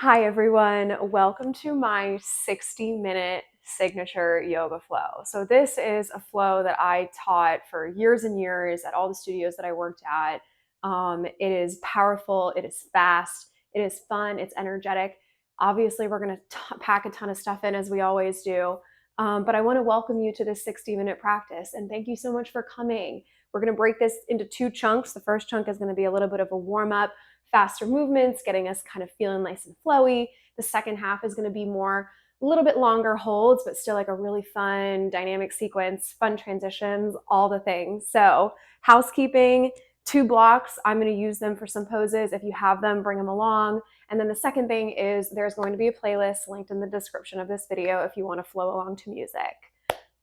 Hi, everyone. Welcome to my 60-minute signature yoga flow. So this is a flow that I taught for years and years at all the studios that I worked at. It is powerful, it is fast, it is fun, it's energetic. Obviously, we're going to pack a ton of stuff in as we always do. But I want to welcome you to this 60-minute practice. And thank you so much for coming. We're going to break this into two chunks. The first chunk is going to be a little bit of a warm up, faster movements, getting us kind of feeling nice and flowy. The second half is going to be more, a little bit longer holds, but still like a really fun dynamic sequence, fun transitions, all the things. So housekeeping, 2 blocks. I'm going to use them for some poses. If you have them, bring them along. And then the second thing is there's going to be a playlist linked in the description of this video if you want to flow along to music.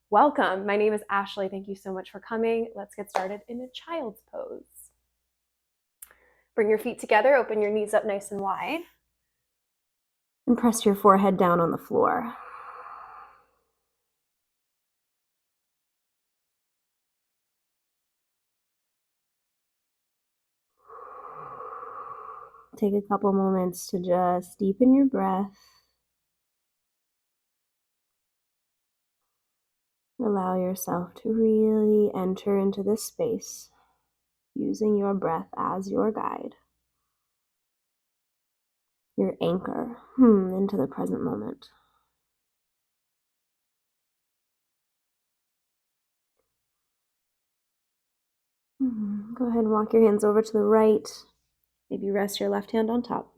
Welcome. My name is Ashley. Thank you so much for coming. Let's get started in a child's pose. Bring your feet together, open your knees up nice and wide, and press your forehead down on the floor. Take a couple moments to just deepen your breath. Allow yourself to really enter into this space, using your breath as your guide, your anchor into the present moment. Go ahead and walk your hands over to the right. Maybe rest your left hand on top.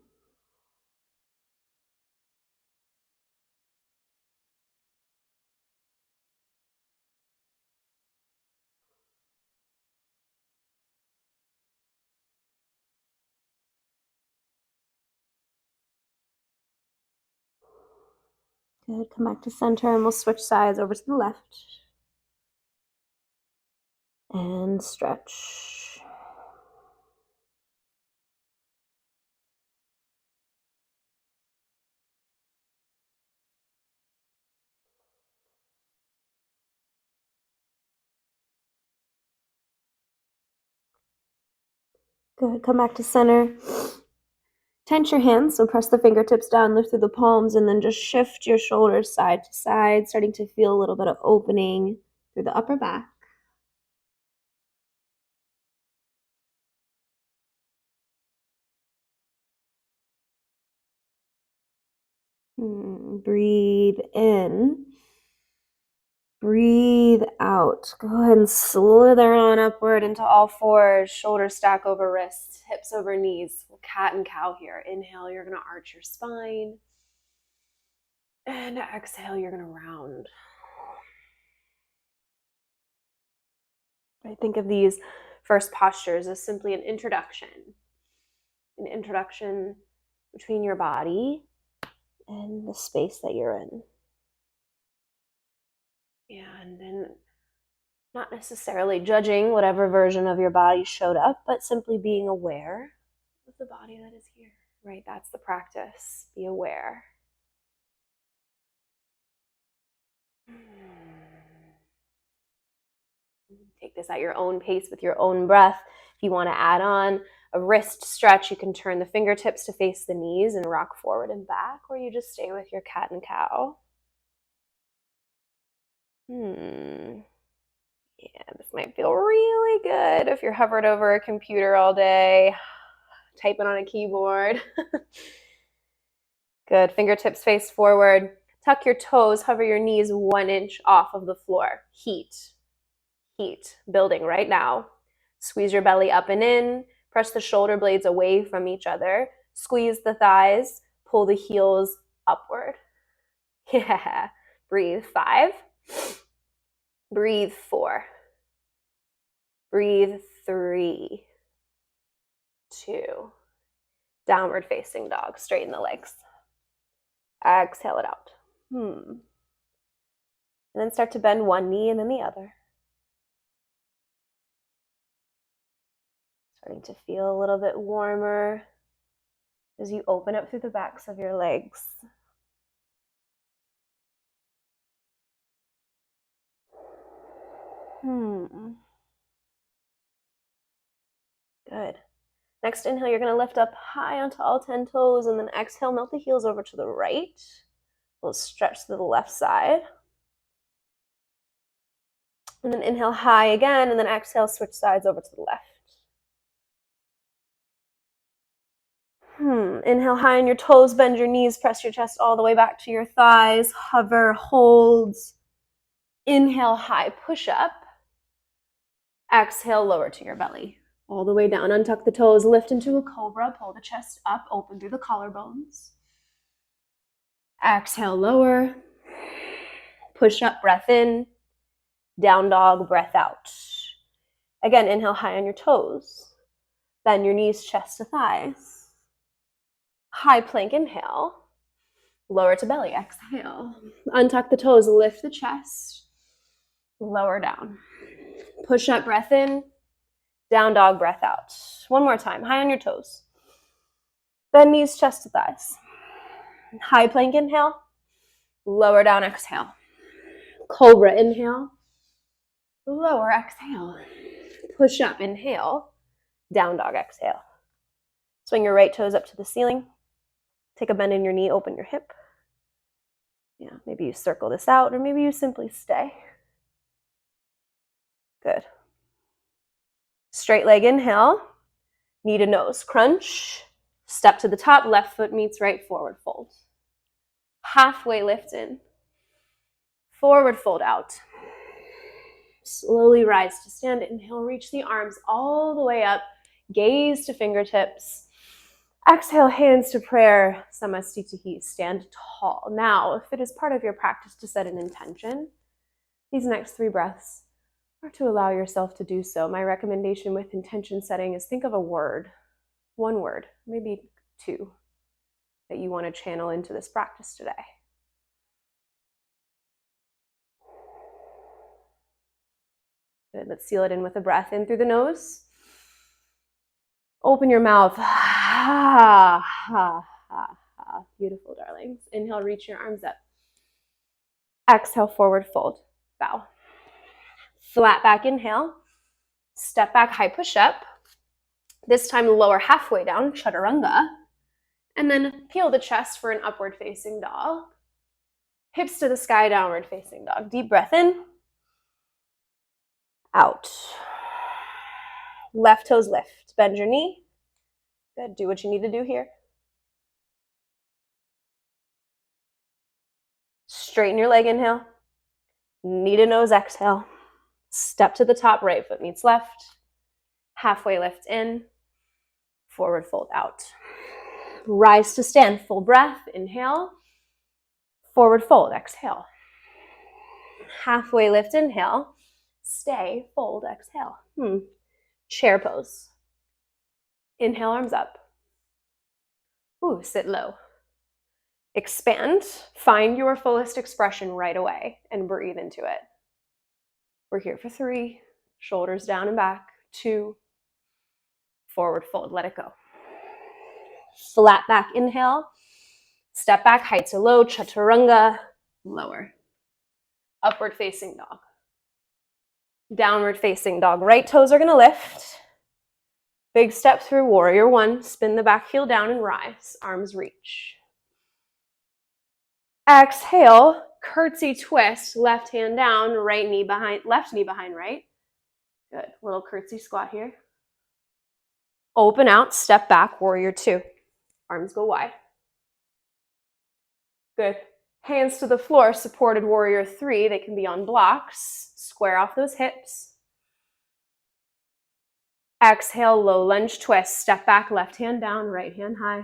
Good. Come back to center and we'll switch sides over to the left. And stretch. Good. Come back to center. Tense your hands, so press the fingertips down, lift through the palms, and then just shift your shoulders side to side, starting to feel a little bit of opening through the upper back. Breathe in. Breathe out. Go ahead and slither on upward into all fours, shoulders stack over wrists, hips over knees. Cat and cow here. Inhale, you're going to arch your spine. And exhale, you're going to round. I think of these first postures as simply an introduction between your body and the space that you're in. And then not necessarily judging whatever version of your body showed up, but simply being aware of the body that is here, right? That's the practice. Be aware. Take this at your own pace with your own breath. If you want to add on a wrist stretch, you can turn the fingertips to face the knees and rock forward and back, or you just stay with your cat and cow. Yeah, this might feel really good if you're hovered over a computer all day, typing on a keyboard. Good. Fingertips face forward. Tuck your toes, hover your knees 1 inch off of the floor. Heat building right now. Squeeze your belly up and in. Press the shoulder blades away from each other. Squeeze the thighs. Pull the heels upward. Yeah. Breathe. 5. Breathe. 4. Breathe. 3. 2. Downward facing dog. Straighten the legs. Exhale it out. And then start to bend one knee and then the other. Starting to feel a little bit warmer as you open up through the backs of your legs. Good. Next inhale, you're going to lift up high onto all 10 toes, and then exhale, melt the heels over to the right. We'll stretch to the left side. And then inhale high again, and then exhale, switch sides over to the left. Inhale high on your toes, bend your knees, press your chest all the way back to your thighs, hover, hold. Inhale high, push up. Exhale, lower to your belly. All the way down, untuck the toes, lift into a cobra, pull the chest up, open through the collarbones. Exhale, lower. Push up, breath in. Down dog, breath out. Again, inhale high on your toes. Bend your knees, chest to thighs. High plank, inhale. Lower to belly, exhale. Untuck the toes, lift the chest. Lower down. Push up, breath in. Down dog, breath out. One more time, high on your toes. Bend knees, chest to thighs. High plank, inhale. Lower down, exhale. Cobra, inhale. Lower, exhale. Push up, inhale. Down dog, exhale. Swing your right toes up to the ceiling. Take a bend in your knee, open your hip. Yeah, maybe you circle this out, or maybe you simply stay. Good. Straight leg, inhale. Knee to nose, crunch. Step to the top, left foot meets right, forward fold. Halfway lift in. Forward fold out. Slowly rise to stand. Inhale, reach the arms all the way up. Gaze to fingertips. Exhale, hands to prayer. Samastitihi, stand tall. Now, if it is part of your practice to set an intention, these next 3 breaths are to allow yourself to do so. My recommendation with intention setting is think of a word, 1 word, maybe 2, that you want to channel into this practice today. Good. Let's seal it in with a breath in through the nose. Open your mouth. Beautiful, darlings. Inhale, reach your arms up. Exhale, forward fold. Bow. Flat back, inhale. Step back, high push up. This time lower halfway down, chaturanga. And then peel the chest for an upward facing dog. Hips to the sky, downward facing dog. Deep breath in. Out. Left toes lift. Bend your knee. Good. Do what you need to do here. Straighten your leg, inhale. Knee to nose, exhale. Step to the top, right foot meets left. Halfway lift in. Forward fold out. Rise to stand, full breath. Inhale. Forward fold, exhale. Halfway lift, inhale. Stay, fold, exhale. Chair pose. Inhale, arms up. Sit low. Expand. Find your fullest expression right away and breathe into it. We're here for 3. Shoulders down and back. 2. Forward fold. Let it go. Flat back, inhale. Step back, height to low, chaturanga. Lower. Upward facing dog. Downward facing dog. Right toes are going to lift. Big step through warrior 1. Spin the back heel down and rise. Arms reach. Exhale, curtsy twist. Left hand down, right knee behind, left knee behind right. Good. Little curtsy squat here. Open out, step back, warrior 2. Arms go wide. Good. Hands to the floor, supported warrior 3. They can be on blocks. Square off those hips. Exhale, low lunge twist. Step back, left hand down, right hand high.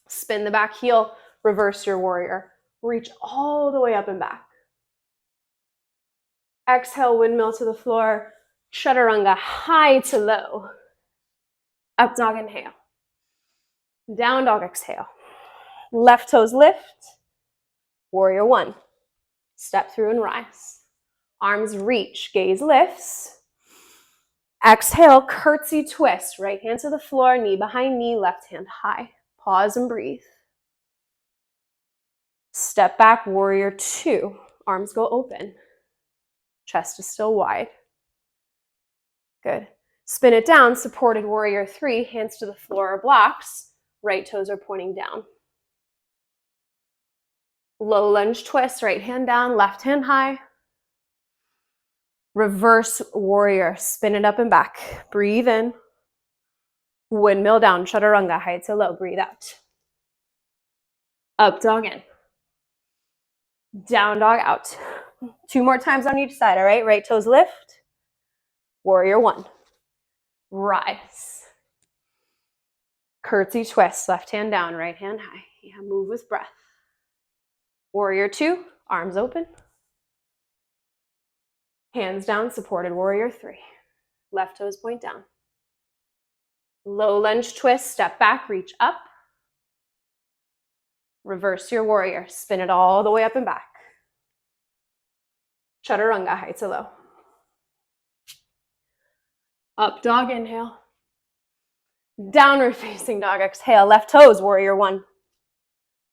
Spin the back heel, reverse your warrior. Reach all the way up and back. Exhale, windmill to the floor. Chaturanga, high to low. Up dog, inhale. Down dog, exhale. Left toes lift. Warrior 1. Step through and rise. Arms reach, gaze lifts. Exhale, curtsy twist. Right hand to the floor, knee behind knee, left hand high. Pause and breathe. Step back, warrior 2. Arms go open. Chest is still wide. Good. Spin it down, supported warrior 3, hands to the floor or blocks, right toes are pointing down. Low lunge twist, right hand down, left hand high. Reverse warrior, spin it up and back. Breathe in. Windmill down, chaturanga, high to low, breathe out. Up dog in. Down dog out. 2 more times on each side, all right? Right toes lift. Warrior 1. Rise. Curtsy twist, left hand down, right hand high. Yeah, move with breath. Warrior 2, arms open. Hands down, supported warrior 3. Left toes point down. Low lunge twist, step back, reach up. Reverse your warrior, spin it all the way up and back. Chaturanga, high to low. Up dog, inhale. Downward facing dog, exhale. Left toes, warrior 1.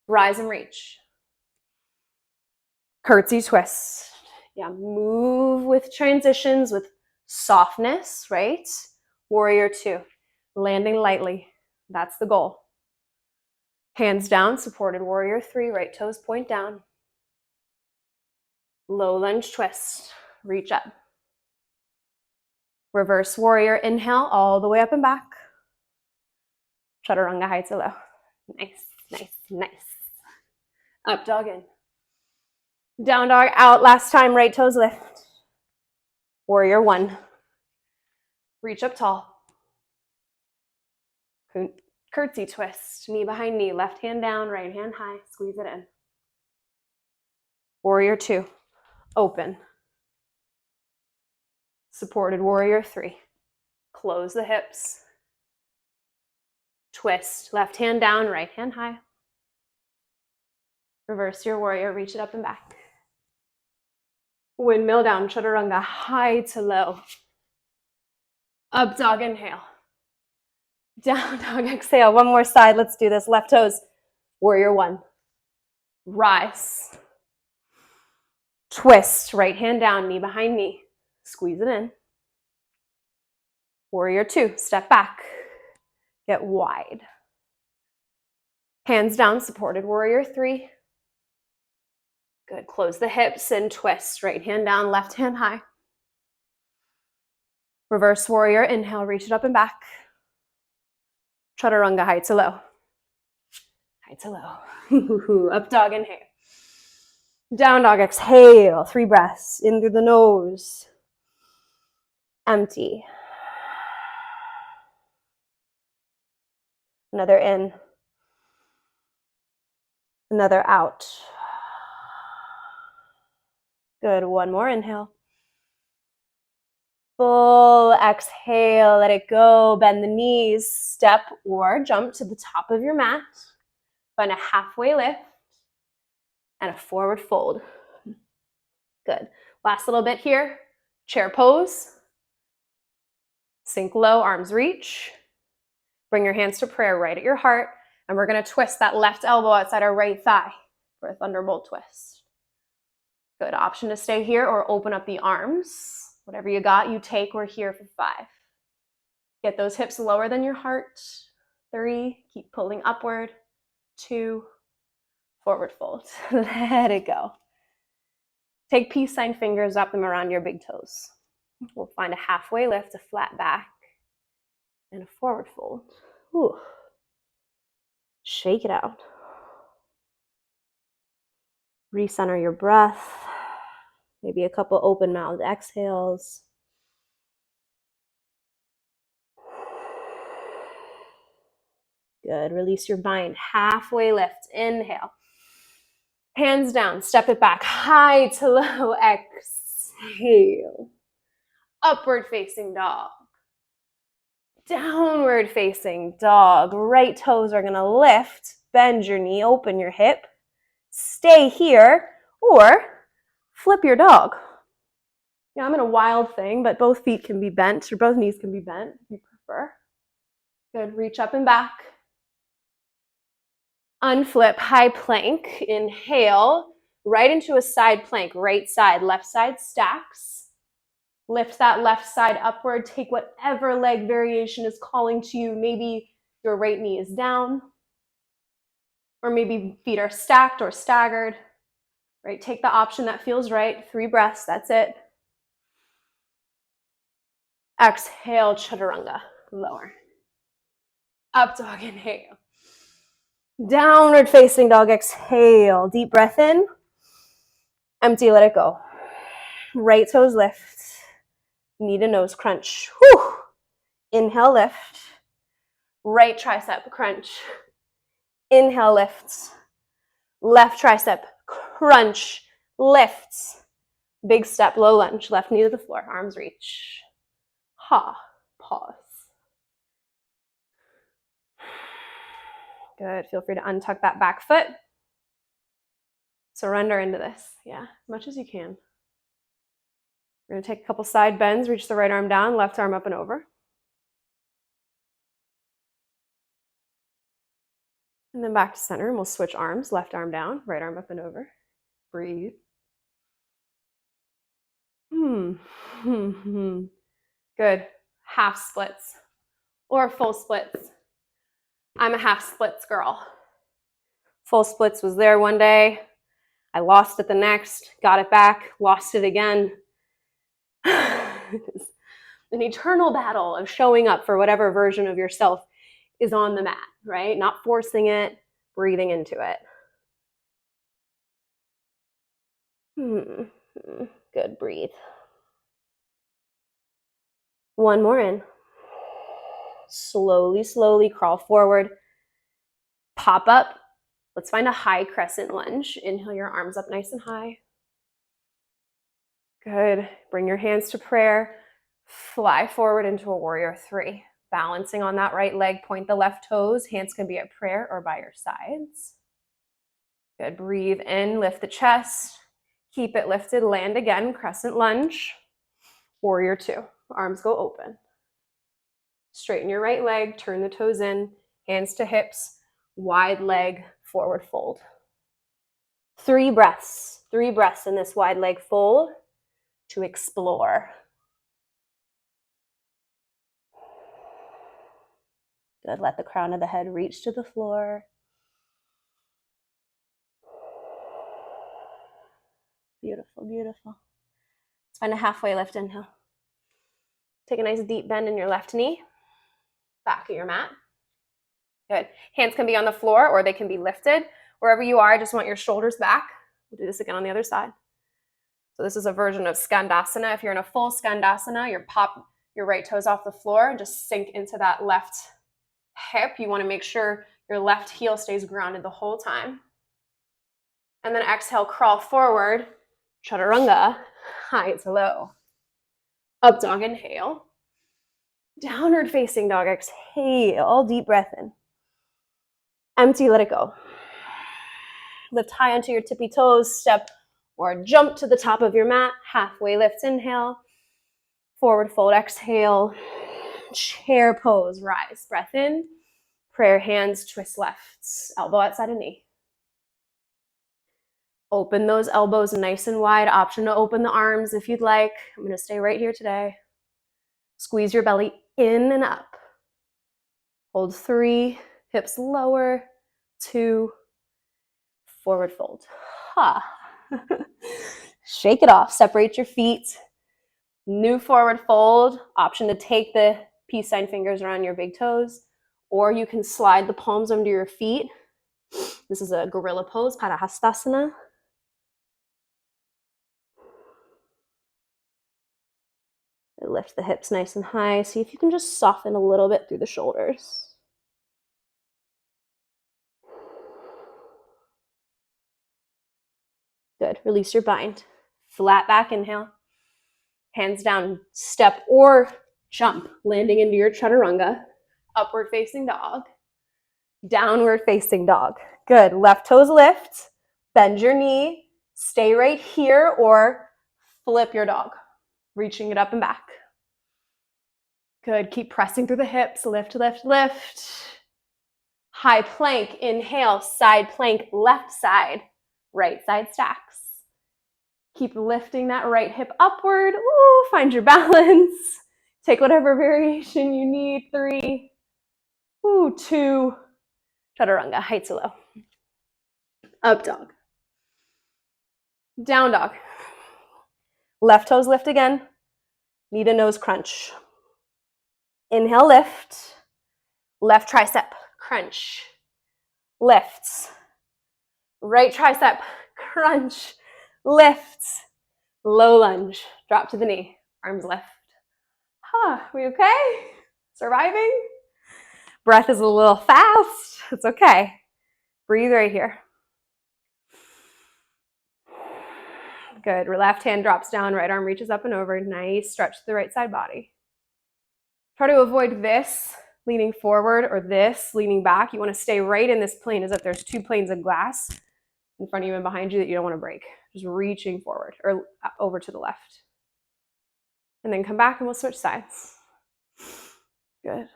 Rise and reach. Curtsy twist. Yeah, move with transitions, with softness, right? Warrior 2, landing lightly. That's the goal. Hands down, supported warrior 3, right toes point down. Low lunge twist, reach up. Reverse warrior, inhale, all the way up and back. Chaturanga, high to low. Nice, nice, nice. Up dog in. Down dog out, last time, right toes lift. Warrior 1. Reach up tall. Curtsy twist, knee behind knee, left hand down, right hand high, squeeze it in. Warrior 2, open. Supported warrior 3. Close the hips. Twist, left hand down, right hand high. Reverse your warrior, reach it up and back. Windmill down, chaturanga, high to low. Up dog, inhale. Down dog, exhale. One more side, let's do this. Left toes, warrior 1. Rise. Twist, right hand down, knee behind knee. Squeeze it in. Warrior 2, step back. Get wide. Hands down, supported warrior 3. Good, close the hips and twist. Right hand down, left hand high. Reverse warrior, inhale, reach it up and back. Chaturanga, high to low. High to low. Up dog, inhale. Down dog, exhale. 3 breaths. In through the nose. Empty. Another in. Another out. Good, one more inhale. Full exhale, let it go. Bend the knees, step or jump to the top of your mat. Find a halfway lift and a forward fold. Good. Last little bit here. Chair pose. Sink low, arms reach. Bring your hands to prayer right at your heart. And we're going to twist that left elbow outside our right thigh for a thunderbolt twist. Good. Option to stay here or open up the arms. Whatever you got, you take. We're here for 5. Get those hips lower than your heart. 3. Keep pulling upward. 2. Forward fold. Let it go. Take peace sign fingers, wrap them around your big toes. We'll find a halfway lift, a flat back, and a forward fold. Ooh. Shake it out. Recenter your breath. Maybe a couple open-mouthed exhales. Good. Release your bind. Halfway lift. Inhale. Hands down. Step it back. High to low. Exhale. Upward facing dog. Downward facing dog. Right toes are going to lift. Bend your knee. Open your hip. Stay here. Or flip your dog. Yeah, I'm in a wild thing, but both feet can be bent, or both knees can be bent if you prefer. Good. Reach up and back. Unflip, high plank. Inhale, right into a side plank. Right side, left side stacks. Lift that left side upward. Take whatever leg variation is calling to you. Maybe your right knee is down, or maybe feet are stacked or staggered, right? Take the option that feels right. 3 breaths, that's it. Exhale, chaturanga, lower. Up dog, inhale. Downward facing dog, exhale. Deep breath in. Empty, let it go. Right toes lift. Knee to nose crunch. Whew. Inhale, lift. Right tricep crunch. Inhale, lifts. Left tricep crunch, lifts. Big step, low lunge. Left knee to the floor, arms reach. Ha, pause. Good, feel free to untuck that back foot. Surrender into this, yeah, as much as you can. We're gonna take a couple side bends, reach the right arm down, left arm up and over. And then back to center, and we'll switch arms, left arm down, right arm up and over. Breathe. Good, half splits or full splits. I'm a half splits girl. Full splits was there one day. I lost it the next, got it back, lost it again. An eternal battle of showing up for whatever version of yourself is on the mat, right? Not forcing it, breathing into it. Good, breathe. One more in. Slowly, slowly crawl forward. Pop up. Let's find a high crescent lunge. Inhale your arms up nice and high. Good. Bring your hands to prayer. Fly forward into a warrior 3. Balancing on that right leg, point the left toes. Hands can be at prayer or by your sides. Good. Breathe in, lift the chest. Keep it lifted. Land again, crescent lunge. Warrior 2. Arms go open. Straighten your right leg, turn the toes in, hands to hips, wide leg, forward fold. 3 breaths. 3 breaths in this wide leg fold to explore. Good. Let the crown of the head reach to the floor. Beautiful, beautiful. Let's find a halfway lift. Inhale. Take a nice deep bend in your left knee. Back of your mat. Good. Hands can be on the floor or they can be lifted. Wherever you are, I just want your shoulders back. We'll do this again on the other side. So this is a version of Skandasana. If you're in a full Skandasana, you pop your right toes off the floor and just sink into that left hip. You want to make sure your left heel stays grounded the whole time. And then exhale, crawl forward. Chaturanga, high to low. Up dog, inhale. Downward facing dog, exhale. Deep breath in. Empty, let it go. Lift high onto your tippy toes, step or jump to the top of your mat. Halfway lift, inhale. Forward fold, exhale. Chair pose, rise. Breath in. Prayer hands, twist left. Elbow outside of knee. Open those elbows nice and wide. Option to open the arms if you'd like. I'm going to stay right here today. Squeeze your belly in and up. Hold 3. Hips lower. 2. Forward fold. Ha. Shake it off. Separate your feet. New forward fold. Option to take the peace sign fingers around your big toes, or you can slide the palms under your feet. This is a gorilla pose, Padahastasana. Lift the hips nice and high. See if you can just soften a little bit through the shoulders. Good. Release your bind. Flat back, inhale. Hands down, step or jump, landing into your chaturanga. Upward facing dog. Downward facing dog. Good. Left toes lift. Bend your knee. Stay right here or flip your dog, reaching it up and back. Good. Keep pressing through the hips. Lift, lift, lift. High plank. Inhale. Side plank. Left side. Right side stacks. Keep lifting that right hip upward. Ooh, find your balance. Take whatever variation you need. 3, 2, chaturanga, height to low. Up dog. Down dog. Left toes lift again. Knee to nose crunch. Inhale, lift. Left tricep, crunch. Lifts. Right tricep, crunch. Lifts. Low lunge. Drop to the knee. Arms lift. We okay? Surviving? Breath is a little fast. It's okay. Breathe right here. Good. Left hand drops down, right arm reaches up and over. Nice stretch to the right side body. Try to avoid this leaning forward or this leaning back. You want to stay right in this plane as if there's 2 planes of glass in front of you and behind you that you don't want to break. Just reaching forward or over to the left. And then come back and we'll switch sides. Good.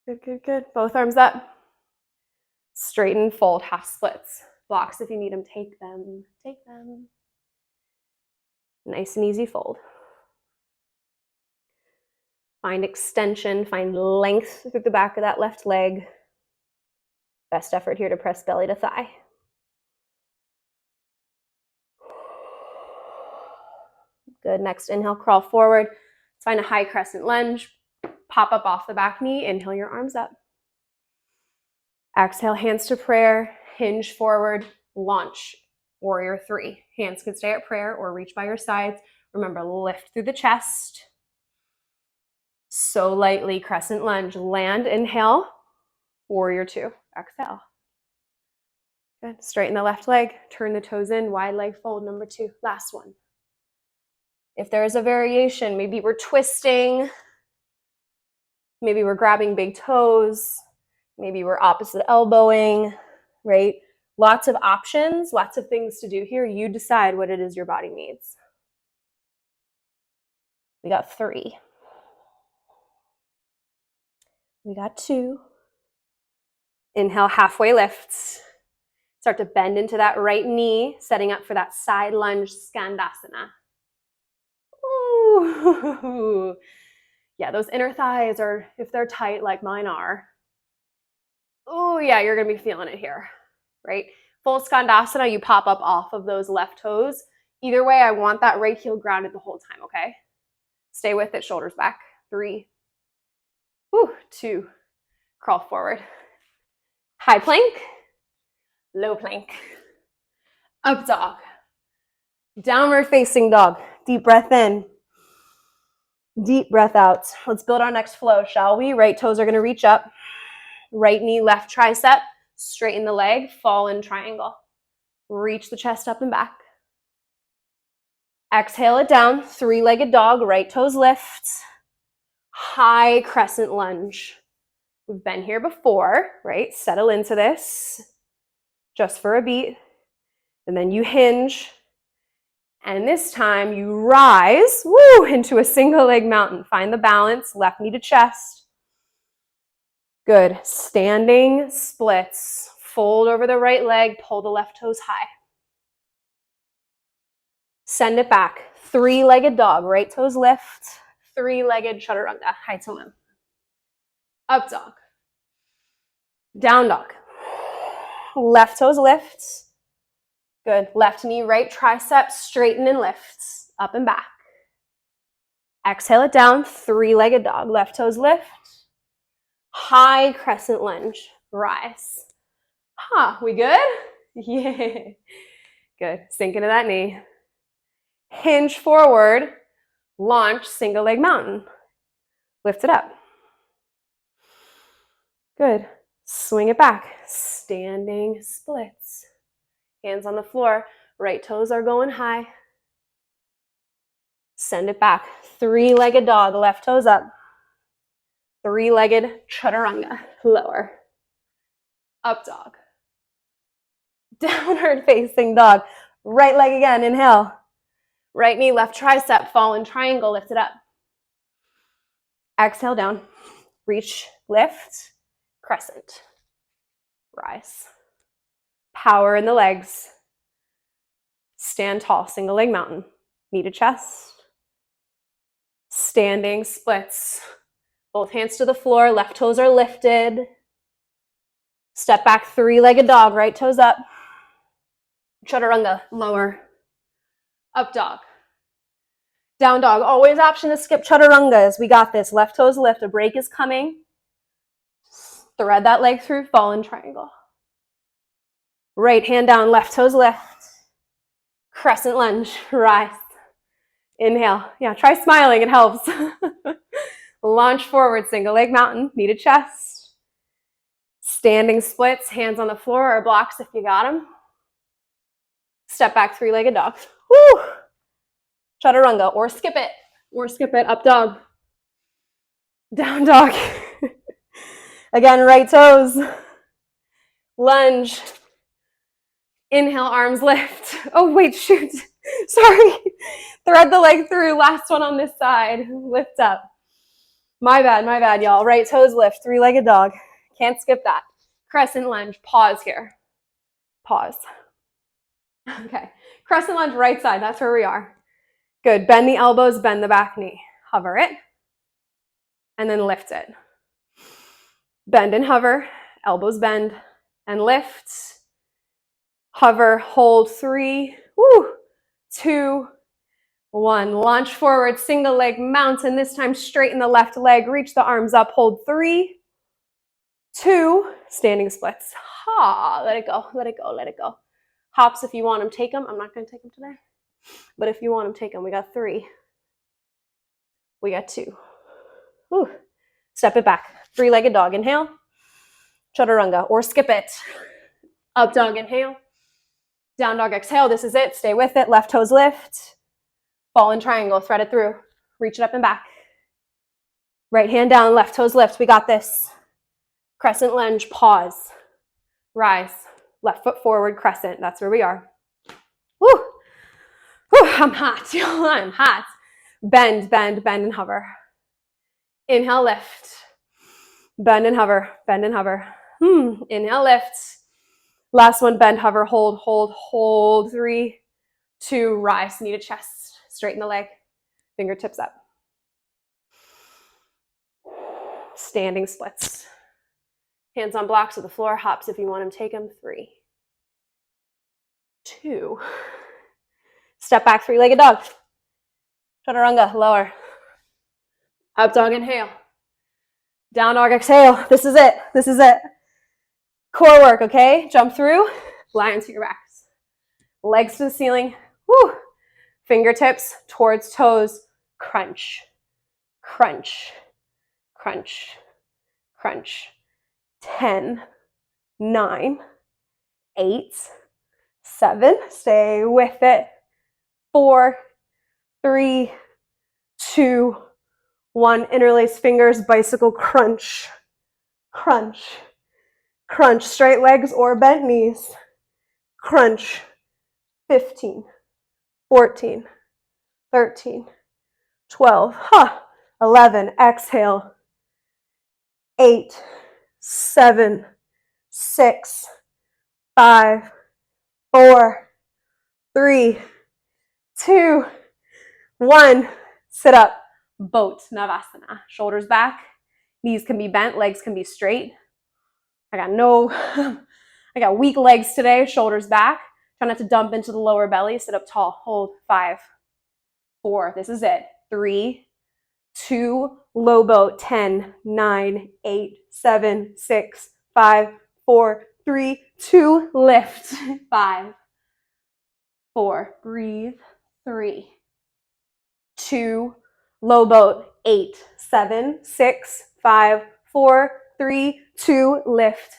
Good, good, good. Both arms up. Straighten, fold, half splits. Blocks if you need them, take them. Take them. Nice and easy fold. Find extension, find length through the back of that left leg. Best effort here to press belly to thigh. Good. Next, inhale, crawl forward. Let's find a high crescent lunge. Pop up off the back knee. Inhale your arms up. Exhale, hands to prayer. Hinge forward, launch. Warrior 3. Hands can stay at prayer or reach by your sides. Remember, lift through the chest. So lightly, crescent lunge. Land, inhale. Warrior 2. Exhale. Good. Straighten the left leg. Turn the toes in. Wide leg fold. Number 2. Last one. If there is a variation, maybe we're twisting. Maybe we're grabbing big toes. Maybe we're opposite elbowing, right? Lots of options, lots of things to do here. You decide what it is your body needs. We got 3. We got 2. Inhale, halfway lifts. Start to bend into that right knee, setting up for that side lunge Skandasana. Ooh. Yeah, those inner thighs are, if they're tight like mine are, oh yeah, you're gonna be feeling it here, right? Full Skandasana, you pop up off of those left toes. Either way, I want that right heel grounded the whole time, okay? Stay with it, shoulders back. 3, 2, crawl forward. High plank, low plank, up dog, downward facing dog. Deep breath in, deep breath out. Let's build our next flow, shall we? Right toes are gonna reach up. Right knee, left tricep, straighten the leg, fall in triangle. Reach the chest up and back. Exhale it down, 3-legged dog, right toes lift. High crescent lunge. We've been here before, right? Settle into this just for a beat. And then you hinge. And this time you rise, into a single leg mountain. Find the balance, left knee to chest. Good. Standing splits. Fold over the right leg, pull the left toes high. Send it back. 3-legged dog, right toes lift. 3-legged chaturanga, high to low. Up dog. Down dog. Left toes lift. Good. Left knee, right tricep, straighten and lift. Up and back. Exhale it down, 3-legged dog. Left toes lift. High crescent lunge, rise. We good? Yeah. Good. Sink into that knee. Hinge forward, launch, single leg mountain. Lift it up. Good. Swing it back. Standing splits. Hands on the floor. Right toes are going high. Send it back. 3-legged dog, left toes up. 3-legged chaturanga, lower. Up dog. Downward facing dog. Right leg again, inhale. Right knee, left tricep, fall in triangle, lift it up. Exhale down. Reach, lift, crescent. Rise. Power in the legs. Stand tall, single leg mountain. Knee to chest. Standing splits. Both hands to the floor, left toes are lifted. Step back, three-legged dog, right toes up. Chaturanga, lower. Up dog. Down dog, always option to skip chaturangas. We got this. Left toes lift, a break is coming. Thread that leg through, fallen triangle. Right hand down, left toes lift. Crescent lunge, rise. Inhale. Yeah, try smiling, it helps. Launch forward, single leg mountain, knee to chest. Standing splits, hands on the floor or blocks if you got them. Step back, three-legged dog. Woo! Chaturanga, or skip it, up dog. Down dog. Again, right toes. Lunge. Inhale, arms lift. Oh, wait, shoot. Sorry. Thread the leg through. Last one on this side. Lift up. My bad, y'all. Right toes lift. Three-legged dog. Can't skip that. Crescent lunge. Pause here. Pause. Okay. Crescent lunge, right side. That's where we are. Good. Bend the elbows, bend the back knee. Hover it. And then lift it. Bend and hover. Elbows bend and lift. Hover, hold, 3, 2, 1. Launch forward, single leg mountain. This time straighten the left leg. Reach the arms up. Hold, 3, 2. Standing splits. Ha! Let it go, let it go, let it go. Hops if you want them, take them. I'm not going to take them today. But if you want them, take them. We got 3. We got 2. Woo. Step it back. Three-legged dog. Inhale. Chaturanga, or skip it. Up dog, inhale. Down dog, exhale. This is it. Stay with it. Left toes lift. Fallen triangle. Thread it through. Reach it up and back. Right hand down. Left toes lift. We got this. Crescent lunge. Pause. Rise. Left foot forward. Crescent. That's where we are. Woo! Woo! I'm hot. I'm hot. Bend, bend, bend, and hover. Inhale, lift. Bend and hover. Bend and hover. Inhale, lift. Last one, bend, hover, hold, hold, hold. 3, 2, rise, knee to chest. Straighten the leg, fingertips up. Standing splits. Hands on blocks of the floor, hops if you want them, take them. 3, 2. Step back, three-legged dog. Chaturanga, lower. Up dog, inhale. Down dog, exhale. This is it, this is it. Core work, okay? Jump through, lie onto your backs. Legs to the ceiling. Woo! Fingertips towards toes. Crunch, crunch, crunch, crunch. 10, 9, 8, 7. Stay with it. 4, 3, 2, 1. Interlace fingers, bicycle crunch, crunch. Crunch, straight legs or bent knees. Crunch. 15, 14, 13, 12, 11. Exhale. 8, 7, 6, 5, 4, 3, 2, 1. Sit up. Boat Navasana. Shoulders back. Knees can be bent. Legs can be straight. I got weak legs today, shoulders back. Try not to dump into the lower belly. Sit up tall. Hold. 5, 4. This is it. 3, 2. Low boat. 10, 9, 8, 7, 6, 5, 4, 3, 2. Lift. 5, 4. Breathe. 3, 2. Low boat. 8, 7, 6, 5, 4, 3, 2. Lift.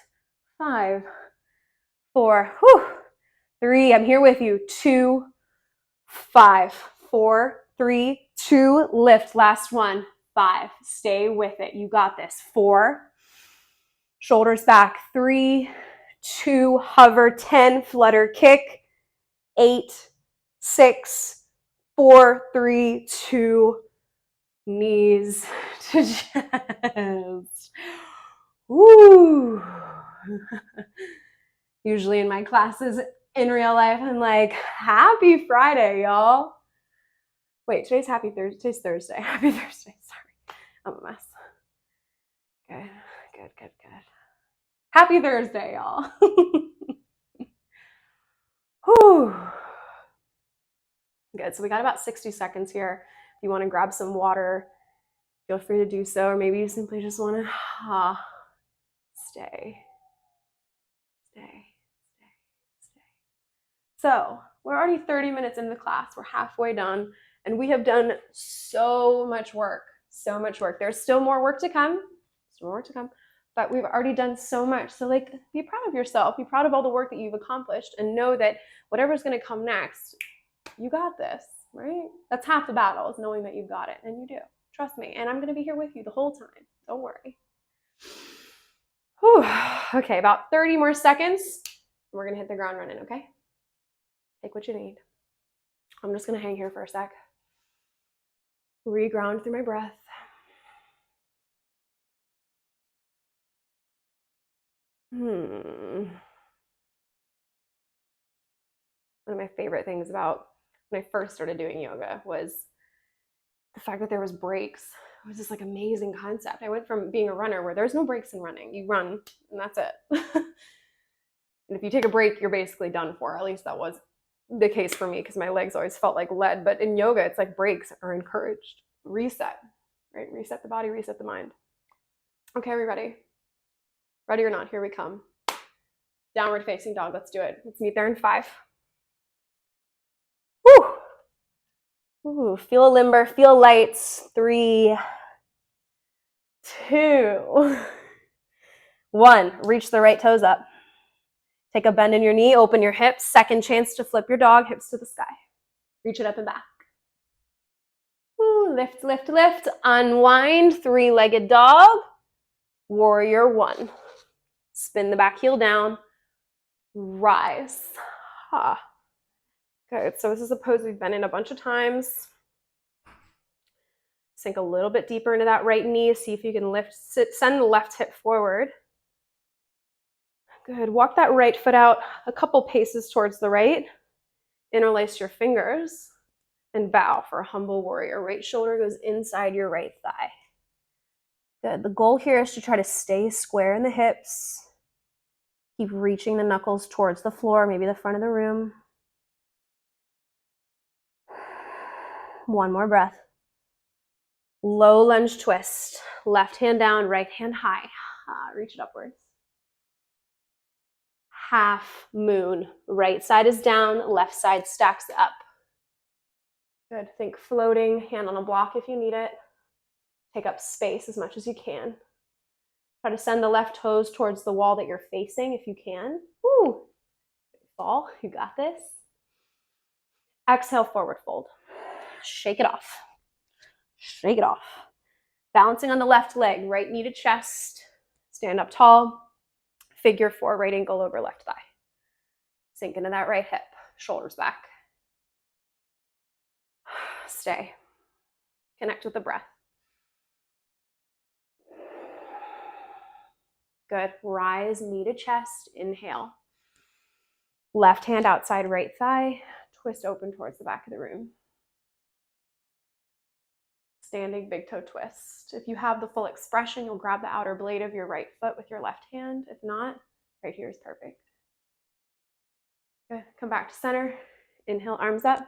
5, 4, 3. I'm here with you. 2, 5, 4, 3, 2. Lift. Last one. 5. Stay with it. You got this. 4. Shoulders back. 3, 2. Hover. 10. Flutter kick. 8, 6, 4, 3, 2. Knees to chest. Woo! Usually in my classes, in real life, I'm like, happy Friday, y'all. Wait, today's Thursday. Today's Thursday. Happy Thursday. Sorry. I'm a mess. Good. Happy Thursday, y'all. Whew. Good. So we got about 60 seconds here. If you want to grab some water, feel free to do so. Or maybe you simply just want to stay. So we're already 30 minutes into the class. We're halfway done. And we have done so much work. There's still more work to come. But we've already done so much. So be proud of yourself. Be proud of all the work that you've accomplished and know that whatever's going to come next, you got this, right? That's half the battle, is knowing that you've got it. And you do. Trust me. And I'm going to be here with you the whole time. Don't worry. Whew. Okay, about 30 more seconds. We're going to hit the ground running, okay? Take what you need. I'm just going to hang here for a sec. Reground through my breath. One of my favorite things about when I first started doing yoga was the fact that there was breaks. It was this amazing concept. I went from being a runner where there's no breaks in running. You run and that's it. And if you take a break, you're basically done for. At least that was the case for me because my legs always felt like lead. But in yoga, it's like breaks are encouraged. Reset, right? Reset the body, reset the mind. Okay, are we ready? Ready or not, here we come. Downward facing dog, let's do it. Let's meet there in 5. Woo! Ooh, feel limber, feel lights. 3, 2, 1. Reach the right toes up. Take a bend in your knee, open your hips. Second chance to flip your dog, hips to the sky. Reach it up and back. Ooh, lift, lift, lift. Unwind, 3-legged dog. Warrior 1. Spin the back heel down. Rise. Good. So this is a pose we've been in a bunch of times. Sink a little bit deeper into that right knee. See if you can send the left hip forward. Good. Walk that right foot out a couple paces towards the right. Interlace your fingers and bow for a humble warrior. Right shoulder goes inside your right thigh. Good. The goal here is to try to stay square in the hips. Keep reaching the knuckles towards the floor, maybe the front of the room. One more breath. Low lunge twist. Left hand down, right hand high. Reach it upwards. Half moon. Right side is down, left side stacks up. Good. Think floating, hand on a block if you need it. Take up space as much as you can. Try to send the left toes towards the wall that you're facing if you can. Woo! Fall. You got this. Exhale, forward fold. Shake it off. Shake it off. Balancing on the left leg, right knee to chest. Stand up tall. Figure 4, right ankle over left thigh. Sink into that right hip. Shoulders back. Stay. Connect with the breath. Good. Rise, knee to chest. Inhale. Left hand outside right thigh. Twist open towards the back of the room. Standing big toe twist. If you have the full expression, you'll grab the outer blade of your right foot with your left hand. If not, right here is perfect. Good. Come back to center. Inhale, arms up.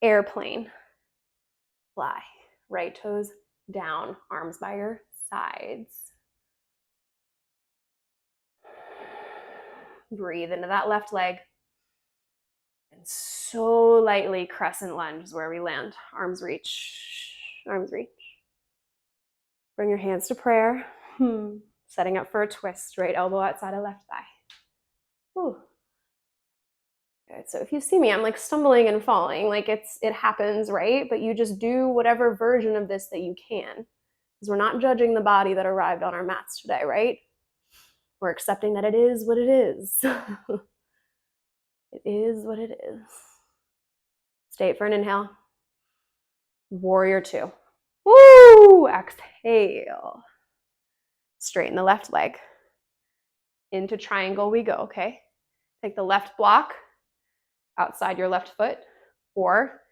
Airplane. Fly. Right toes down, arms by your sides. Breathe into that left leg. And so lightly crescent lunge is where we land. Arms reach. Arms reach. Bring your hands to prayer. Setting up for a twist. Right elbow outside of left thigh. Whew. Good. So if you see me, I'm stumbling and falling. It happens, right? But you just do whatever version of this that you can. Because we're not judging the body that arrived on our mats today, right? We're accepting that it is what it is. It is what it is. Stay for an inhale. Warrior 2. Woo! Exhale. Straighten the left leg. Into triangle we go, okay? Take the left block outside your left foot, or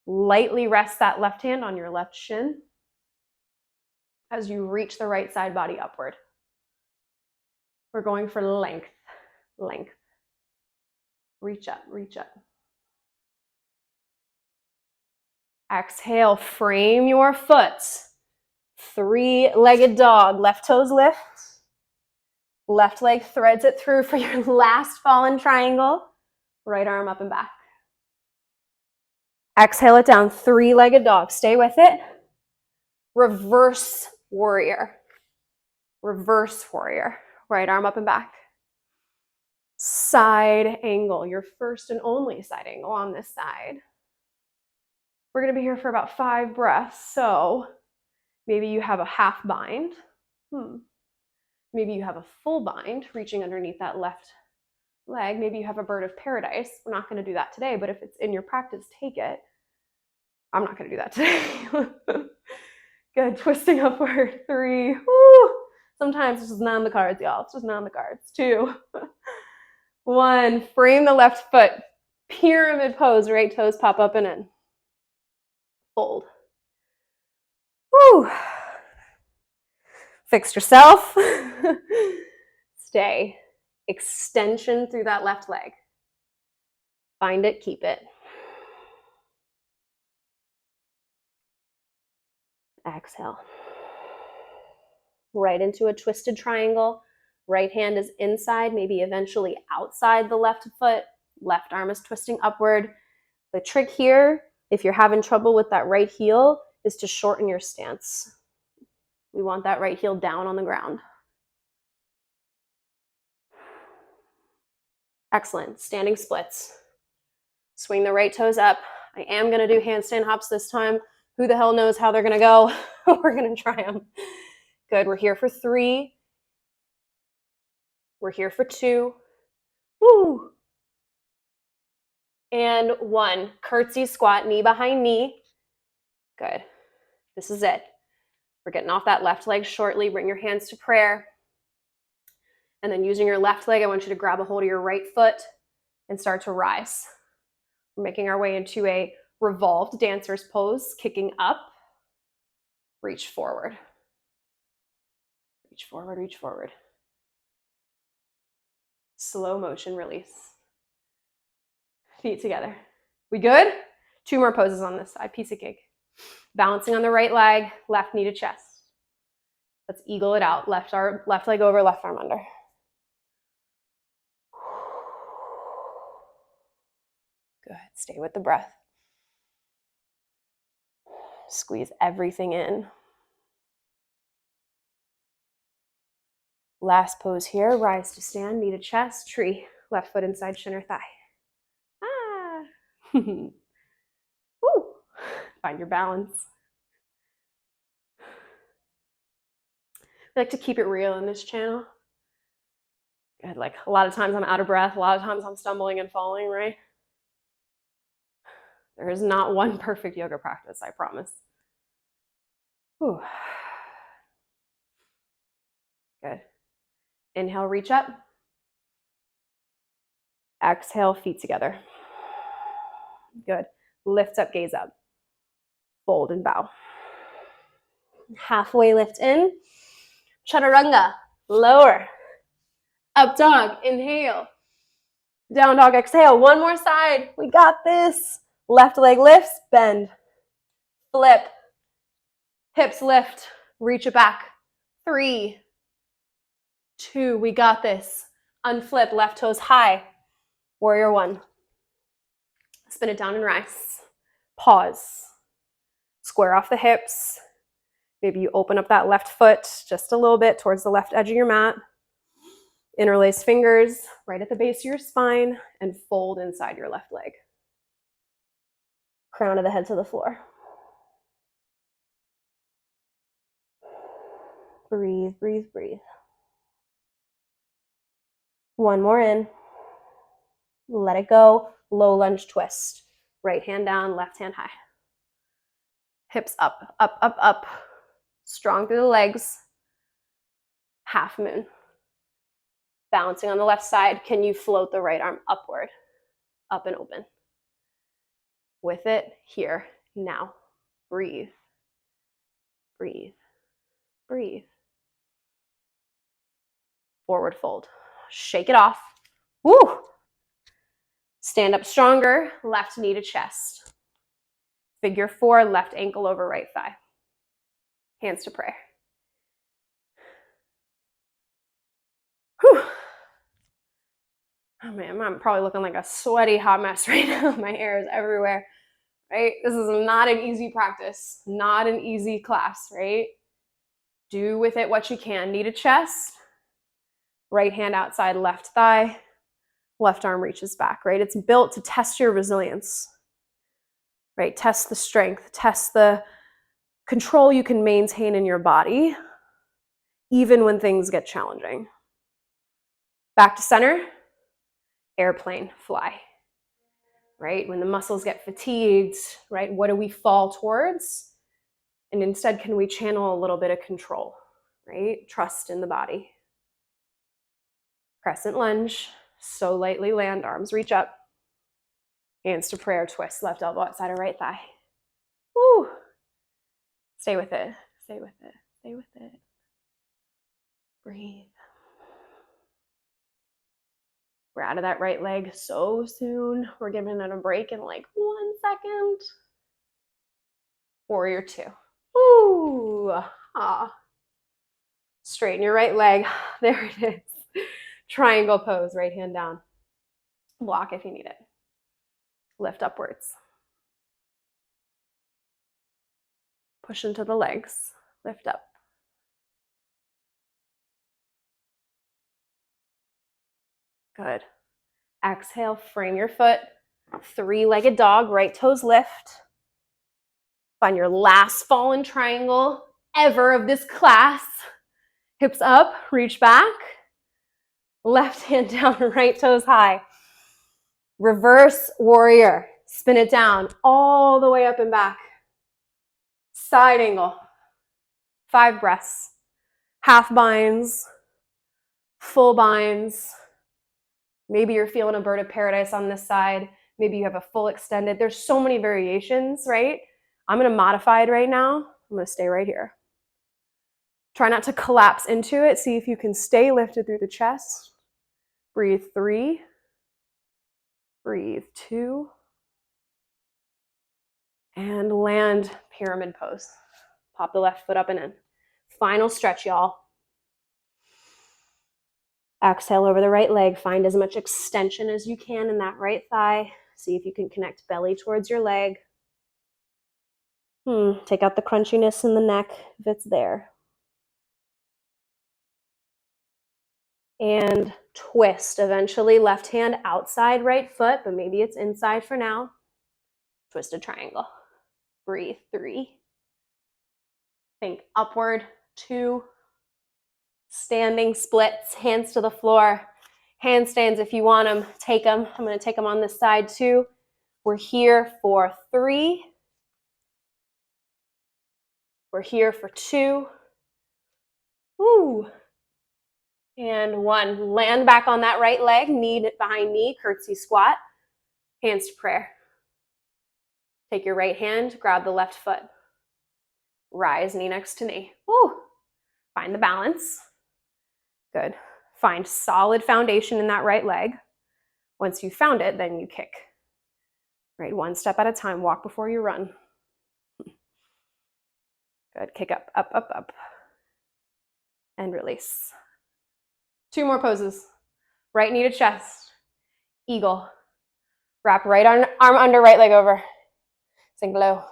lightly rest that left hand on your left shin as you reach the right side body upward. We're going for length, length. Reach up, reach up. Exhale, frame your foot. Three-legged dog, left toes lift. Left leg threads it through for your last fallen triangle. Right arm up and back. Exhale it down, three-legged dog. Stay with it. Reverse warrior. Reverse warrior. Right arm up and back. Side angle, your first and only side angle on this side. We're going to be here for about 5 breaths. So maybe you have a half bind. Maybe you have a full bind, reaching underneath that left leg. Maybe you have a bird of paradise. We're not going to do that today, but if it's in your practice, take it. I'm not going to do that today. Good, twisting upward. 3. Woo. Sometimes it's just not on the cards, y'all. It's just not on the cards. 2. 1. Frame the left foot. Pyramid pose. Right toes pop up and in. Fold. Woo. Fix yourself. Stay. Extension through that left leg. Find it, keep it. Exhale. Right into a twisted triangle. Right hand is inside, maybe eventually outside the left foot. Left arm is twisting upward. The trick here, if you're having trouble with that right heel, is to shorten your stance. We want that right heel down on the ground. Excellent. Standing splits. Swing the right toes up. I am going to do handstand hops this time. Who the hell knows how they're going to go? We're going to try them. Good. We're here for 3. We're here for 2. Woo. And 1. Curtsy squat, knee behind knee. Good. This is it. We're getting off that left leg shortly. Bring your hands to prayer. And then using your left leg, I want you to grab a hold of your right foot and start to rise. We're making our way into a revolved dancer's pose, kicking up. Reach forward. Reach forward, reach forward. Slow motion release. Feet together. We good? 2 more poses on this side, piece of cake. Balancing on the right leg, left knee to chest. Let's eagle it out. Left leg over, left arm under. Good. Stay with the breath. Squeeze everything in. Last pose here. Rise to stand, knee to chest, tree. Left foot inside shin or thigh. Ah. Woo. Find your balance. I like to keep it real in this channel. God, like a lot of times I'm out of breath. A lot of times I'm stumbling and falling, right? There is not one perfect yoga practice, I promise. Whew. Good. Inhale, reach up. Exhale, feet together. Good. Lift up, gaze up. Fold and bow. Halfway lift in. Chaturanga. Lower. Up dog. Inhale. Down dog. Exhale. One more side. We got this. Left leg lifts. Bend. Flip. Hips lift. Reach it back. 3, 2. We got this. Unflip. Left toes high. Warrior 1. Spin it down and rise. Pause. Square off the hips. Maybe you open up that left foot just a little bit towards the left edge of your mat. Interlace fingers right at the base of your spine and fold inside your left leg. Crown of the head to the floor. Breathe, breathe, breathe. 1 more in. Let it go. Low lunge twist. Right hand down, left hand high. Hips up, up, up, up. Strong through the legs. Half moon. Balancing on the left side, can you float the right arm upward, up and open? With it, here, now. Breathe, breathe, breathe. Forward fold. Shake it off. Woo! Stand up stronger, left knee to chest. Figure 4, left ankle over right thigh. Hands to prayer. Whew. Oh man, I'm probably looking like a sweaty hot mess right now. My hair is everywhere, right? This is not an easy practice, not an easy class, right? Do with it what you can. Knee to chest, right hand outside left thigh, left arm reaches back, right? It's built to test your resilience, right? Test the strength, test the control you can maintain in your body, even when things get challenging. Back to center, airplane, fly, right? When the muscles get fatigued, right? What do we fall towards? And instead, can we channel a little bit of control, right? Trust in the body. Crescent lunge, so lightly land, arms reach up. Hands to prayer, twist, left elbow outside of right thigh. Woo! Stay with it, stay with it, stay with it. Breathe. We're out of that right leg so soon. We're giving it a break in like 1 second. Warrior 2. Ooh, ah. Straighten your right leg. There it is. Triangle pose, right hand down. Block if you need it. Lift upwards. Push into the legs. Lift up. Good. Exhale, frame your foot. 3-legged dog, right toes lift. Find your last fallen triangle ever of this class. Hips up, reach back. Left hand down, right toes high. Reverse warrior. Spin it down all the way up and back. Side angle. 5 breaths. Half binds. Full binds. Maybe you're feeling a bird of paradise on this side. Maybe you have a full extended. There's so many variations, right? I'm going to modify it right now. I'm going to stay right here. Try not to collapse into it. See if you can stay lifted through the chest. Breathe 3. Breathe 2. And land pyramid pose. Pop the left foot up and in. Final stretch, y'all. Exhale over the right leg. Find as much extension as you can in that right thigh. See if you can connect belly towards your leg. Take out the crunchiness in the neck if it's there. And twist. Eventually left hand outside right foot, but maybe it's inside for now. Twisted triangle. Breathe 3. Think upward 2. Standing splits, hands to the floor. Handstands if you want them, take them. I'm going to take them on this side too. We're here for 3. We're here for 2. Woo. And 1. Land back on that right leg, knee behind knee, curtsy squat. Hands to prayer. Take your right hand, grab the left foot. Rise, knee next to knee. Woo. Find the balance. Good. Find solid foundation in that right leg. Once you found it, then you kick. Right, 1 step at a time. Walk before you run. Good. Kick up, up, up, up. And release. 2 more poses. Right knee to chest. Eagle. Wrap right arm under, right leg over. Sink low.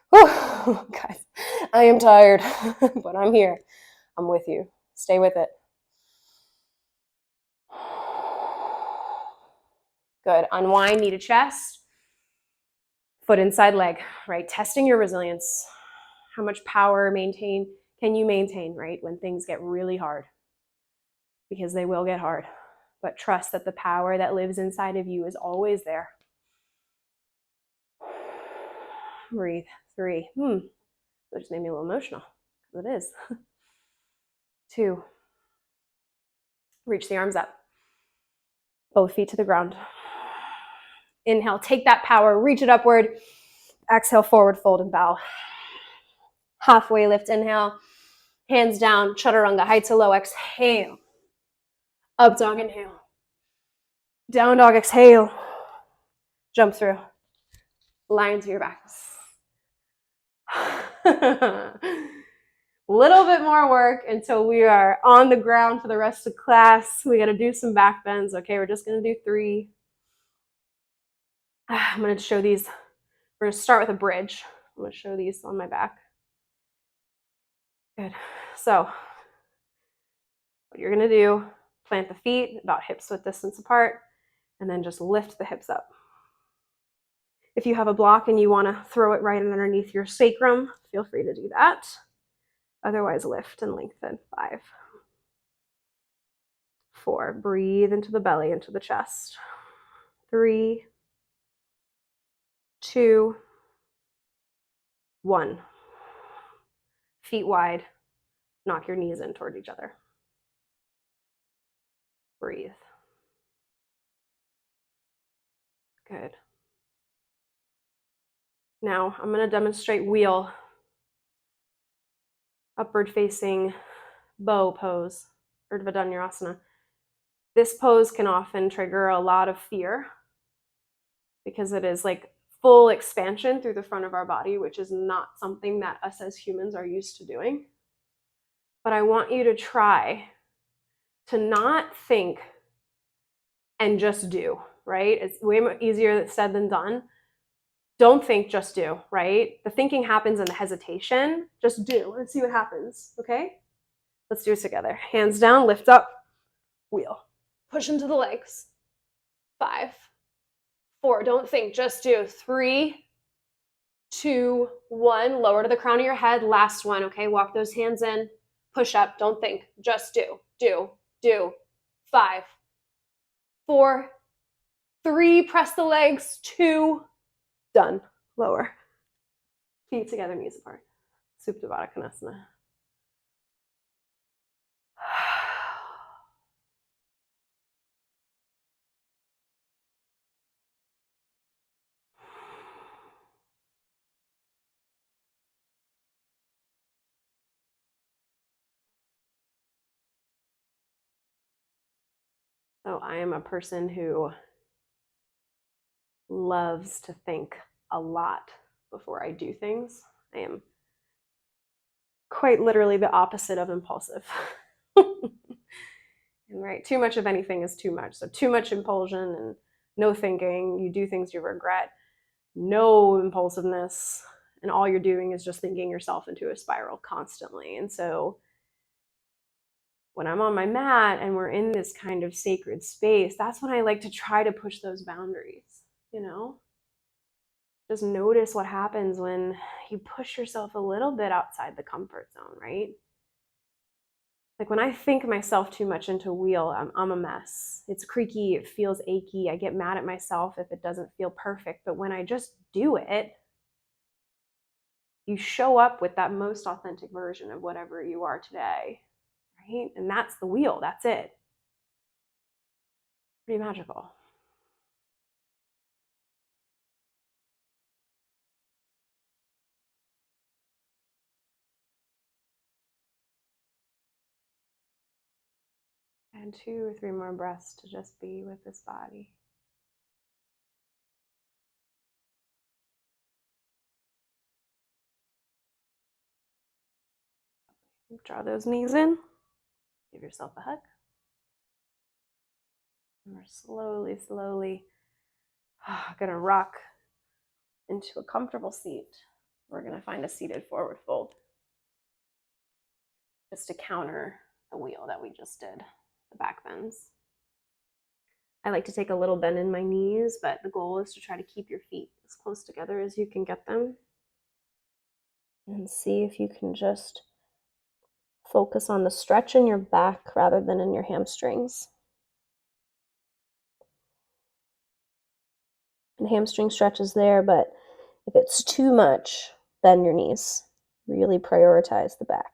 Whew. Guys, I am tired, but I'm here. I'm with you. Stay with it. Good. Unwind, knee to chest. Foot inside leg, right? Testing your resilience. How much power can you maintain, right? When things get really hard. Because they will get hard. But trust that the power that lives inside of you is always there. Breathe. 3. That just made me a little emotional. It is. 2. Reach the arms up. Both feet to the ground. Inhale, take that power, reach it upward. Exhale, forward fold and bow. Halfway lift, inhale. Hands down, chaturanga, high to low, exhale. Up dog, inhale. Down dog, exhale. Jump through. Lion to your back. Little bit more work until we are on the ground for the rest of class. We got to do some back bends. Okay, we're just going to do 3. I'm going to show these. We're going to start with a bridge. I'm going to show these on my back. Good. So what you're going to do, plant the feet about hips width distance apart, and then just lift the hips up. If you have a block and you want to throw it right underneath your sacrum, feel free to do that. Otherwise, lift and lengthen. 5, 4, breathe into the belly, into the chest. 3, 2, 1. Feet wide. Knock your knees in toward each other. Breathe. Good. Now I'm going to demonstrate wheel. Upward facing bow pose, Urdhva Dhanurasana. This pose can often trigger a lot of fear because it is like full expansion through the front of our body, which is not something that us as humans are used to doing. But I want you to try to not think and just do, right? It's way easier said than done. Don't think, just do, right? The thinking happens in the hesitation. Just do and see what happens, okay? Let's do it together. Hands down, lift up, wheel. Push into the legs. 5, 4, don't think, just do. 3, 2, 1, lower to the crown of your head. Last one, okay? Walk those hands in, push up, don't think, just do, do. 5, 4, 3, press the legs, 2, done. Lower. Feet together, knees apart. Supta Baddha Konasana. So I am a person who loves to think a lot before I do things. I am quite literally the opposite of impulsive. And right, too much of anything is too much. So too much impulsion and no thinking, you do things you regret. No impulsiveness, and all you're doing is just thinking yourself into a spiral constantly. And so when I'm on my mat and we're in this kind of sacred space, that's when I like to try to push those boundaries, you know? Just notice what happens when you push yourself a little bit outside the comfort zone, right? Like when I think myself too much into wheel, I'm a mess. It's creaky, it feels achy. I get mad at myself if it doesn't feel perfect. But when I just do it, you show up with that most authentic version of whatever you are today, right? And that's the wheel, that's it. Pretty magical. And 2 or 3 more breaths to just be with this body. Draw those knees in. Give yourself a hug. And we're slowly gonna rock into a comfortable seat. We're gonna find a seated forward fold just to counter the wheel that we just did, the back bends. I like to take a little bend in my knees, but the goal is to try to keep your feet as close together as you can get them. And see if you can just focus on the stretch in your back rather than in your hamstrings. And hamstring stretch is there, but if it's too much, bend your knees. Really prioritize the back.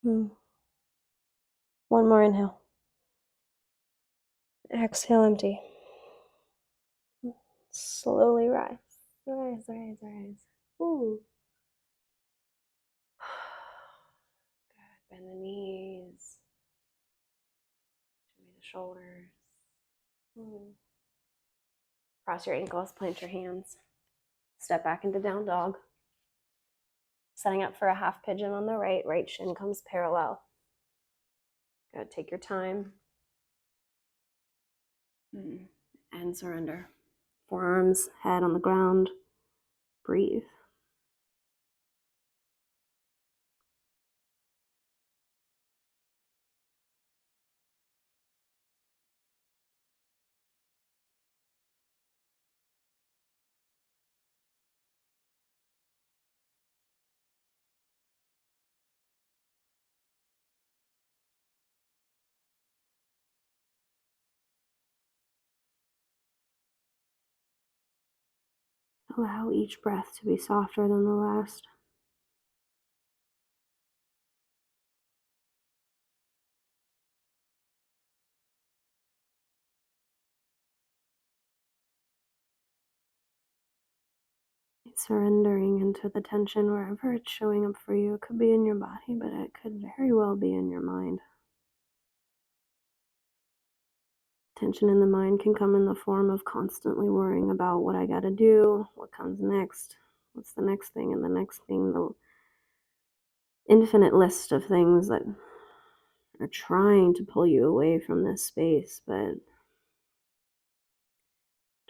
One more inhale. Exhale, empty. Slowly rise. Rise, rise, rise. Ooh. Good. Bend the knees. Shimmy the shoulders. Cross your ankles, plant your hands. Step back into down dog. Setting up for a half pigeon on the right. Right shin comes parallel. Good. Take your time. And surrender. Forearms, head on the ground. Breathe. Allow each breath to be softer than the last. Surrendering into the tension wherever it's showing up for you. It could be in your body, but it could very well be in your mind. Tension in the mind can come in the form of constantly worrying about what I gotta do, what comes next, what's the next thing, and the next thing, the infinite list of things that are trying to pull you away from this space. But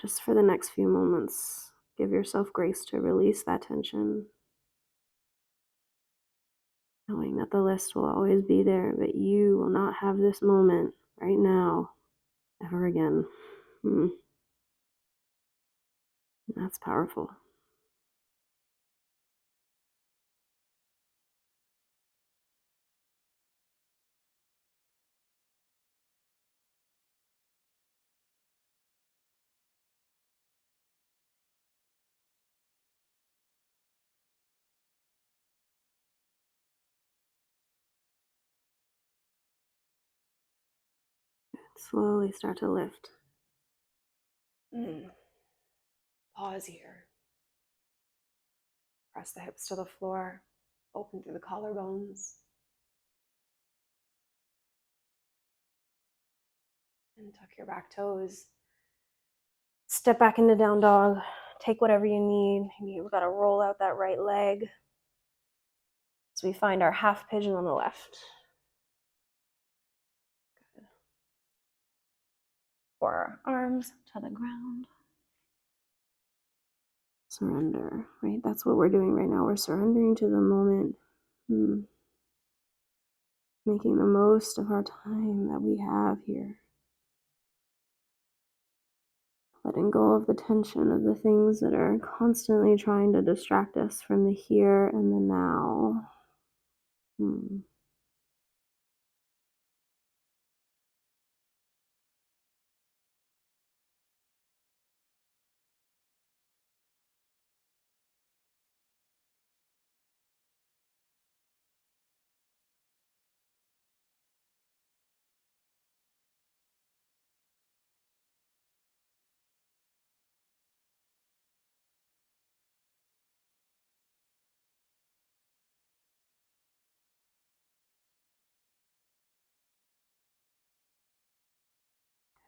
just for the next few moments, give yourself grace to release that tension, knowing that the list will always be there, but you will not have this moment right now ever again. That's powerful. Slowly start to lift. Pause here. Press the hips to the floor. Open through the collarbones. And tuck your back toes. Step back into down dog. Take whatever you need. Maybe you've got to roll out that right leg. So we find our half pigeon on the left. Good. For our arms to the ground. Surrender, right? That's what we're doing right now. We're surrendering to the moment. Making the most of our time that we have here. Letting go of the tension of the things that are constantly trying to distract us from the here and the now.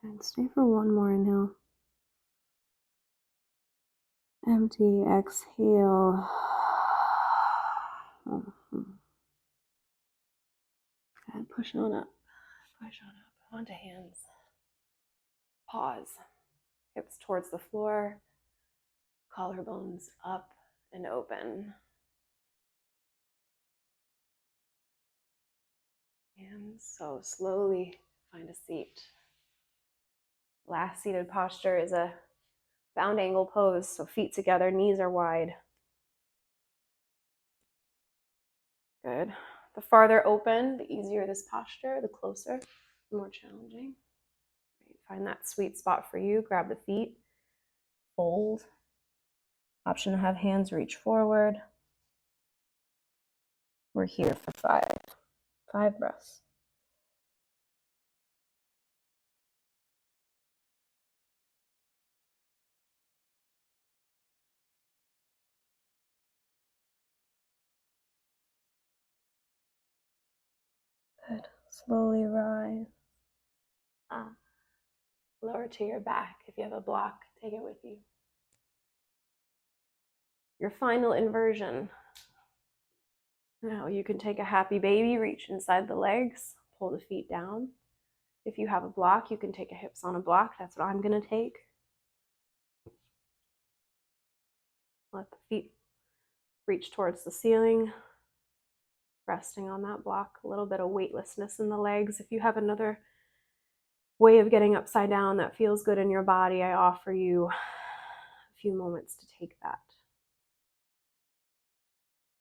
And stay for one more inhale. Empty, exhale. And push on up. Push on up onto hands. Pause. Hips towards the floor. Collarbones up and open. And so slowly find a seat. Last seated posture is a bound angle pose, so feet together, knees are wide. Good. The farther open, the easier this posture, the closer, the more challenging. Find that sweet spot for you. Grab the feet, fold. Option to have hands reach forward. We're here for 5, 5 breaths. Good. Slowly rise. Lower to your back. If you have a block, take it with you. Your final inversion. Now you can take a happy baby, reach inside the legs, pull the feet down. If you have a block, you can take a hips on a block. That's what I'm going to take. Let the feet reach towards the ceiling, resting on that block. A little bit of weightlessness in the legs. If you have another way of getting upside down that feels good in your body, I offer you a few moments to take that.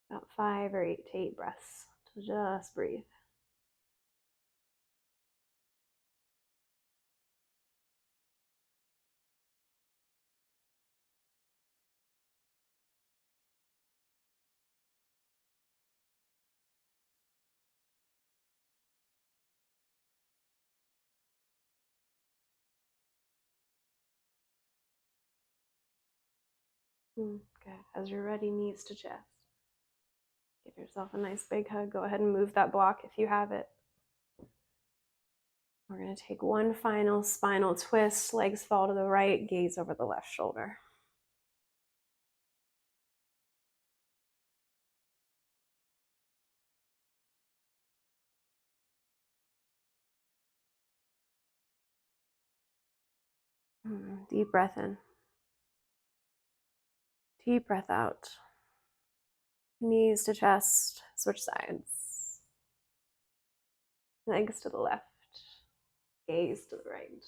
About 5 or 8 to 8 breaths to just breathe. Good. As you're ready, knees to chest. Give yourself a nice big hug. Go ahead and move that block if you have it. We're going to take one final spinal twist. Legs fall to the right, gaze over the left shoulder. Deep breath in. Deep breath out. Knees to chest. Switch sides. Legs to the left. Gaze to the right.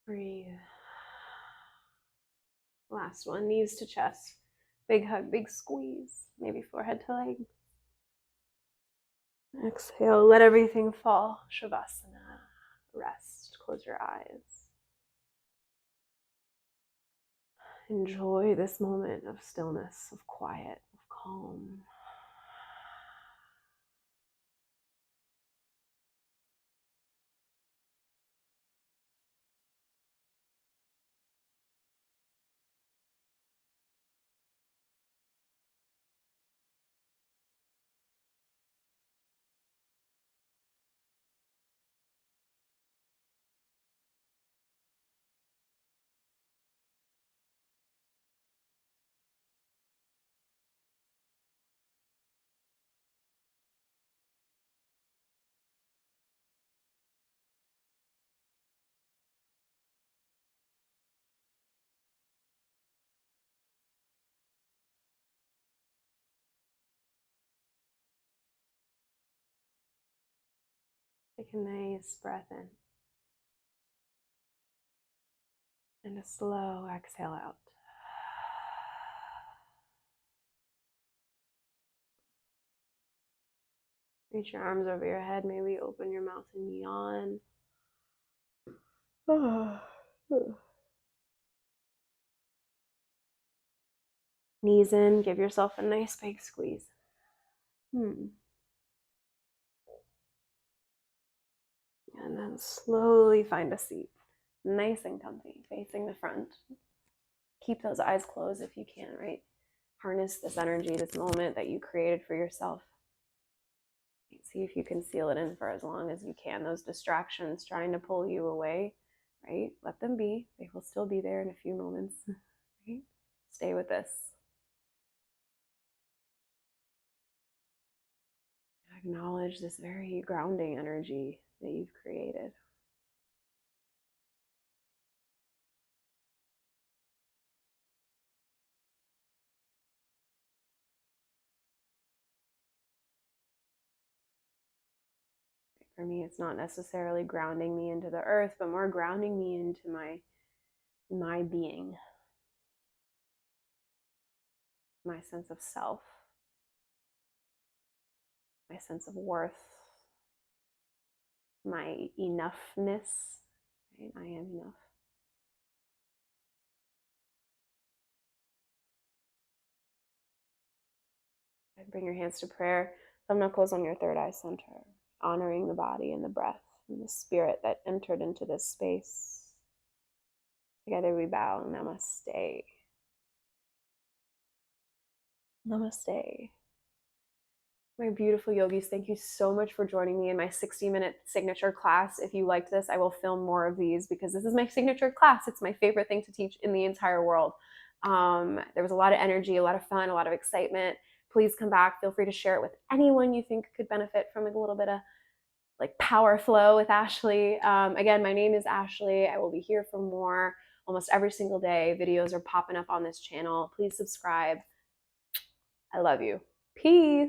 Breathe. Last one, knees to chest. Big hug, big squeeze. Maybe forehead to leg. Exhale, let everything fall. Shavasana. Rest. Close your eyes. Enjoy this moment of stillness, of quiet, of calm. Take a nice breath in. And a slow exhale out. Reach your arms over your head. Maybe open your mouth and yawn. Knees in. Give yourself a nice big squeeze. And then slowly find a seat. Nice and comfy, facing the front. Keep those eyes closed if you can, right? Harness this energy, this moment that you created for yourself. See if you can seal it in for as long as you can. Those distractions trying to pull you away, right? Let them be. They will still be there in a few moments, right? Stay with this. Acknowledge this very grounding energy that you've created. For me, it's not necessarily grounding me into the earth, but more grounding me into my being, my sense of self, my sense of worth, my enoughness. Right? I am enough. Bring your hands to prayer. Thumb knuckles on your third eye center, honoring the body and the breath and the spirit that entered into this space. Together we bow. Namaste. Namaste. My beautiful yogis, thank you so much for joining me in my 60-minute signature class. If you liked this, I will film more of these because this is my signature class. It's my favorite thing to teach in the entire world. There was a lot of energy, a lot of fun, a lot of excitement. Please come back. Feel free to share it with anyone you think could benefit from a little bit of like power flow with Ashley. Again, my name is Ashley. I will be here for more almost every single day. Videos are popping up on this channel. Please subscribe. I love you. Peace.